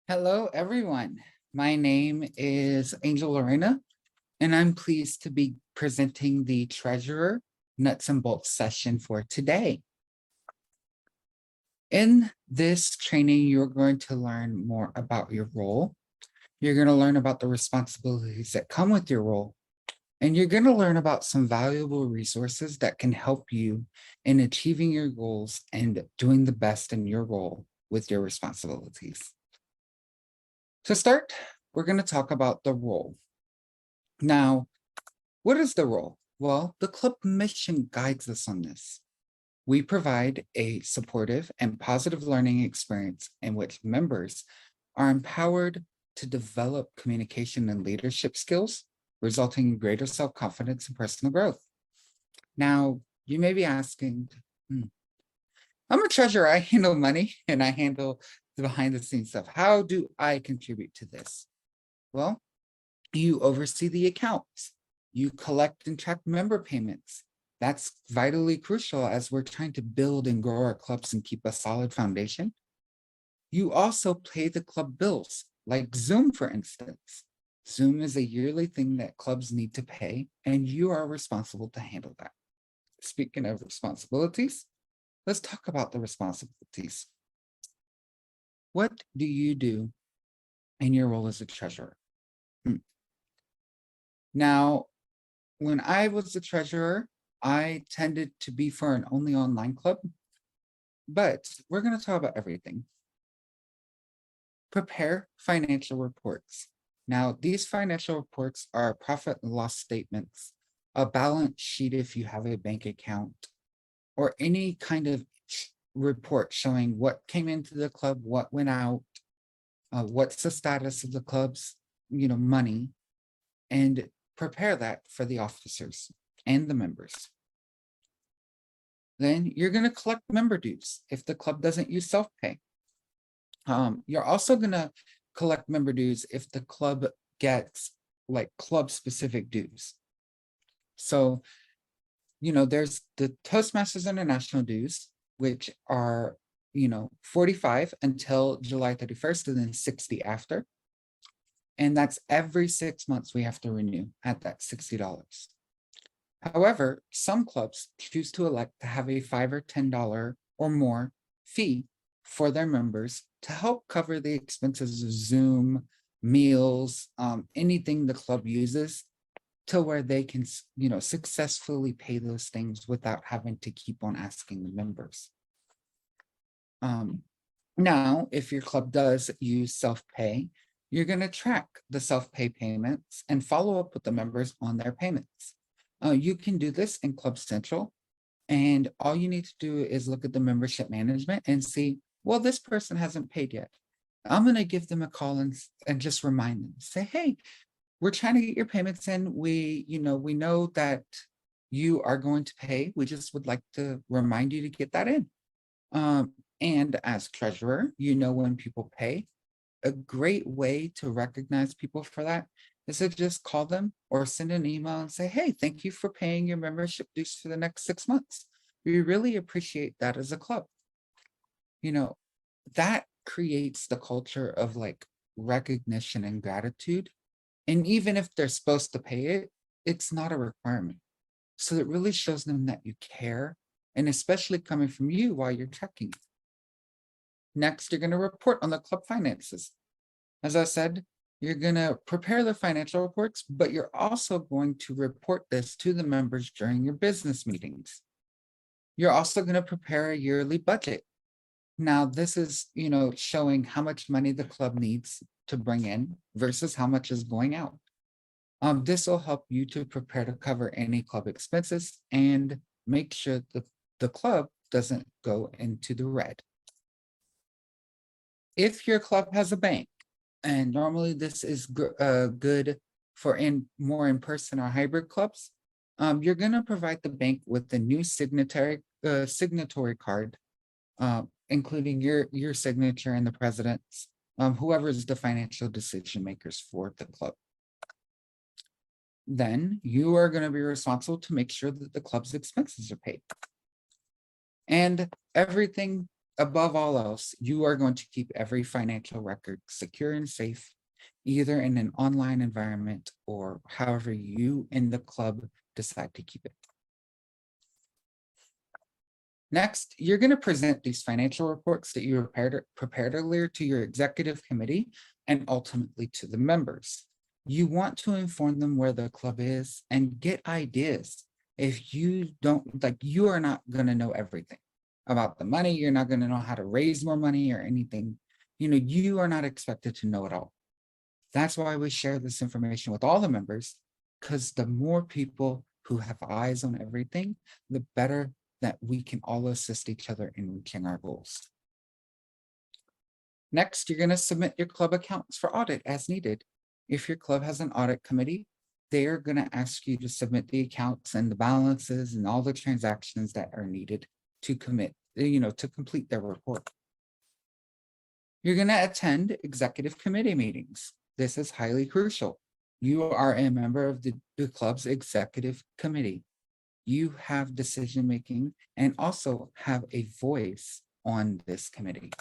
Hello, everyone. My name is Angel Larena, and I'm pleased to be presenting the Treasurer Nuts and Bolts session for today. In this training, you're going to learn more about your role. You're going to learn about the responsibilities that come with your role, and you're going to learn about some valuable resources that can help you in achieving your goals and doing the best in your role with your responsibilities. To start, we're going to talk about the role. Now, what is the role? Well, the club mission guides us on this. We provide a supportive and positive learning experience in which members are empowered to develop communication and leadership skills, resulting in greater self-confidence and personal growth. Now, you may be asking, I'm a treasurer, I handle money and I handle the behind the scenes stuff. How do I contribute to this? Well, you oversee the accounts. You collect and track member payments. That's vitally crucial as we're trying to build and grow our clubs and keep a solid foundation. You also pay the club bills, like Zoom, for instance. Zoom is a yearly thing that clubs need to pay, and you are responsible to handle that. Speaking of responsibilities, let's talk about the responsibilities. What do you do in your role as a treasurer? Now, when I was the treasurer, I tended to be for an only online club, but we're going to talk about everything. Prepare financial reports. Now, these financial reports are profit and loss statements, a balance sheet if you have a bank account, or any kind of report showing what came into the club, what went out, what's the status of the club's, money, and prepare that for the officers and the members. Then you're going to collect member dues if the club doesn't use self-pay. You're also going to collect member dues if the club gets like club-specific dues. So, there's the Toastmasters International dues, which are, 45 until July 31st and then 60 after. And that's every 6 months we have to renew at that $60. However, some clubs choose to elect to have a $5 or $10 or more fee for their members to help cover the expenses of Zoom, meals, anything the club uses to where they can, successfully pay those things without having to keep on asking the members. Now, if your club does use self-pay, you're going to track the self-pay payments and follow up with the members on their payments. You can do this in Club Central, and all you need to do is look at the membership management and see, well, this person hasn't paid yet. I'm going to give them a call and just remind them, say, hey, we're trying to get your payments in. We know that you are going to pay. We just would like to remind you to get that in. And as treasurer, when people pay. A great way to recognize people for that is to just call them or send an email and say, hey, thank you for paying your membership dues for the next 6 months. We really appreciate that as a club. That creates the culture of like recognition and gratitude. And even if they're supposed to pay it, it's not a requirement. So it really shows them that you care, and especially coming from you while you're checking it. Next, you're going to report on the club finances. As I said, you're going to prepare the financial reports, but you're also going to report this to the members during your business meetings. You're also going to prepare a yearly budget. Now, this is, showing how much money the club needs to bring in versus how much is going out. This will help you to prepare to cover any club expenses and make sure that the club doesn't go into the red. If your club has a bank, and normally this is good for more in-person or hybrid clubs, you're going to provide the bank with the new signatory card, including your signature and the president's, whoever is the financial decision makers for the club. Then you are going to be responsible to make sure that the club's expenses are paid. And everything above all else, you are going to keep every financial record secure and safe, either in an online environment or however you in the club decide to keep it. Next, you're going to present these financial reports that you prepared earlier to your executive committee and ultimately to the members. You want to inform them where the club is and get ideas. If you don't, like, you are not going to know everything about the money. You're not going to know how to raise more money or anything. You are not expected to know it all. That's why we share this information with all the members, because the more people who have eyes on everything, the better that we can all assist each other in reaching our goals. Next, you're going to submit your club accounts for audit as needed. If your club has an audit committee, they're going to ask you to submit the accounts and the balances and all the transactions that are needed to complete their report. You're going to attend executive committee meetings. This is highly crucial. You are a member of the club's executive committee. You have decision-making and also have a voice on this committee.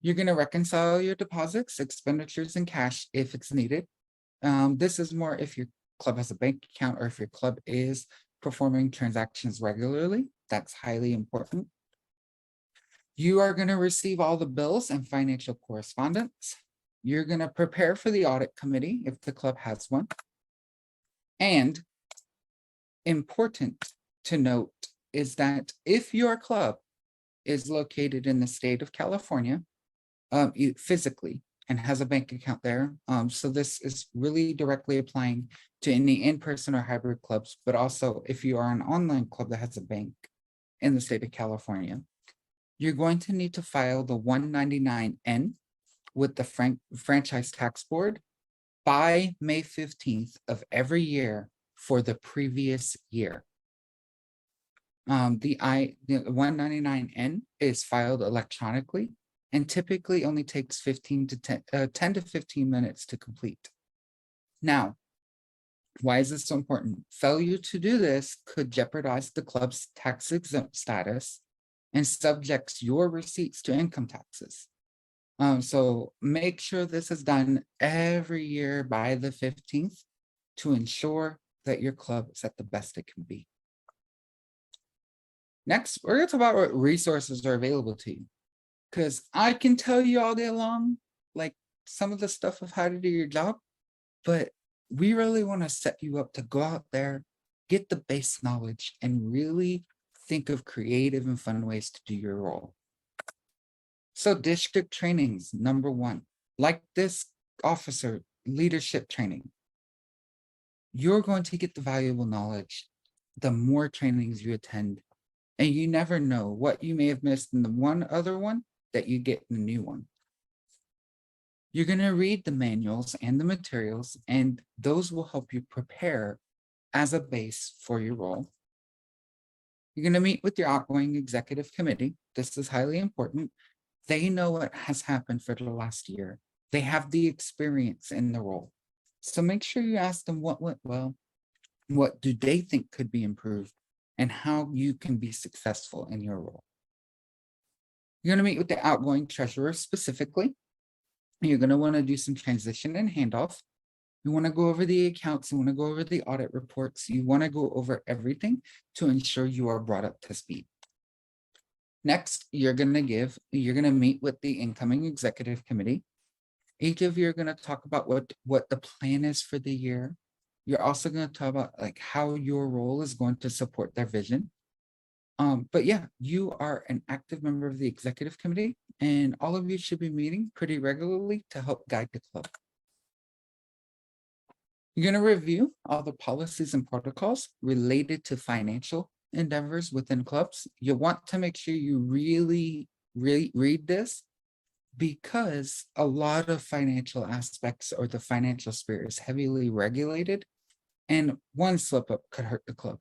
You're going to reconcile your deposits, expenditures, and cash if it's needed. This is more if your club has a bank account or if your club is performing transactions regularly. That's highly important. You are going to receive all the bills and financial correspondence. You're going to prepare for the audit committee if the club has one. And important to note is that if your club is located in the state of California, physically, and has a bank account there, so this is really directly applying to any in-person or hybrid clubs, but also if you are an online club that has a bank in the state of California, you're going to need to file the 199N with the Franchise Tax Board by May 15th of every year for the previous year. The 199N is filed electronically and typically only takes 10 to 15 minutes to complete. Now, why is this so important? Failure to do this could jeopardize the club's tax exempt status and subjects your receipts to income taxes. So make sure this is done every year by the 15th to ensure that your club is at the best it can be. Next, we're going to talk about what resources are available to you. Because I can tell you all day long, like some of the stuff of how to do your job, but we really want to set you up to go out there, get the base knowledge, and really think of creative and fun ways to do your role. So district trainings, number one, like this officer leadership training, you're going to get the valuable knowledge the more trainings you attend, and you never know what you may have missed in the one other one that you get in the new one. You're going to read the manuals and the materials, and those will help you prepare as a base for your role. You're going to meet with your outgoing executive committee. This is highly important. They know what has happened for the last year. They have the experience in the role. So make sure you ask them what went well, what do they think could be improved, and how you can be successful in your role. You're going to meet with the outgoing treasurer specifically. You're going to want to do some transition and handoff. You want to go over the accounts. You want to go over the audit reports. You want to go over everything to ensure you are brought up to speed. Next, you're going to meet with the incoming executive committee. Each of you are going to talk about what the plan is for the year. You're also going to talk about like how your role is going to support their vision. But yeah, you are an active member of the executive committee, and all of you should be meeting pretty regularly to help guide the club. You're going to review all the policies and protocols related to financial endeavors within clubs. You want to make sure you really read this, because a lot of financial aspects or the financial sphere is heavily regulated, and one slip up could hurt the club.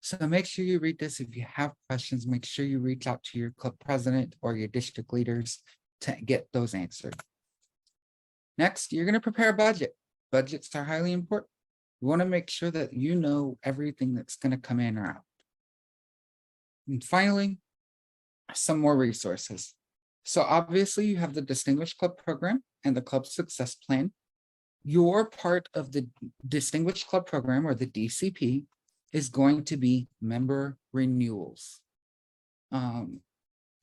So make sure you read this. If you have questions, make sure you reach out to your club president or your district leaders to get those answered. Next, you're going to prepare a budget. Budgets are highly important. You want to make sure that you know everything that's going to come in or out. And finally, some more resources. So obviously you have the Distinguished Club Program and the Club Success Plan. Your part of the Distinguished Club Program, or the DCP, is going to be member renewals.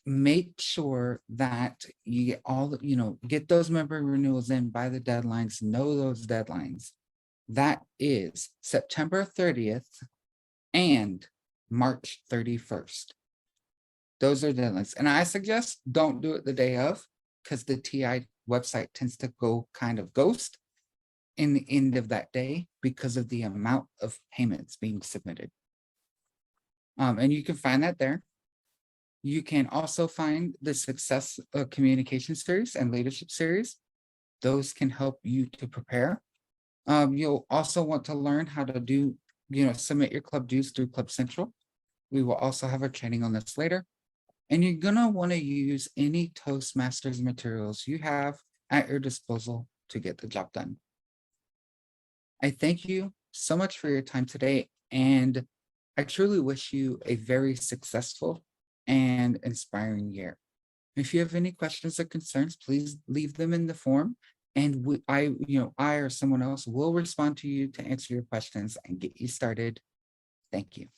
Make sure that you get get those member renewals in by the deadlines, know those deadlines. That is September 30th and March 31st. Those are deadlines. And I suggest don't do it the day of, because the TI website tends to go kind of ghost in the end of that day because of the amount of payments being submitted. And you can find that there. You can also find the Success Communication Series and Leadership Series. Those can help you to prepare. You'll also want to learn how to do, submit your club dues through Club Central. We will also have a training on this later. And you're gonna want to use any Toastmasters materials you have at your disposal to get the job done. I thank you so much for your time today, and I truly wish you a very successful and inspiring year. If you have any questions or concerns, please leave them in the form, and I or someone else will respond to you to answer your questions and get you started. Thank you.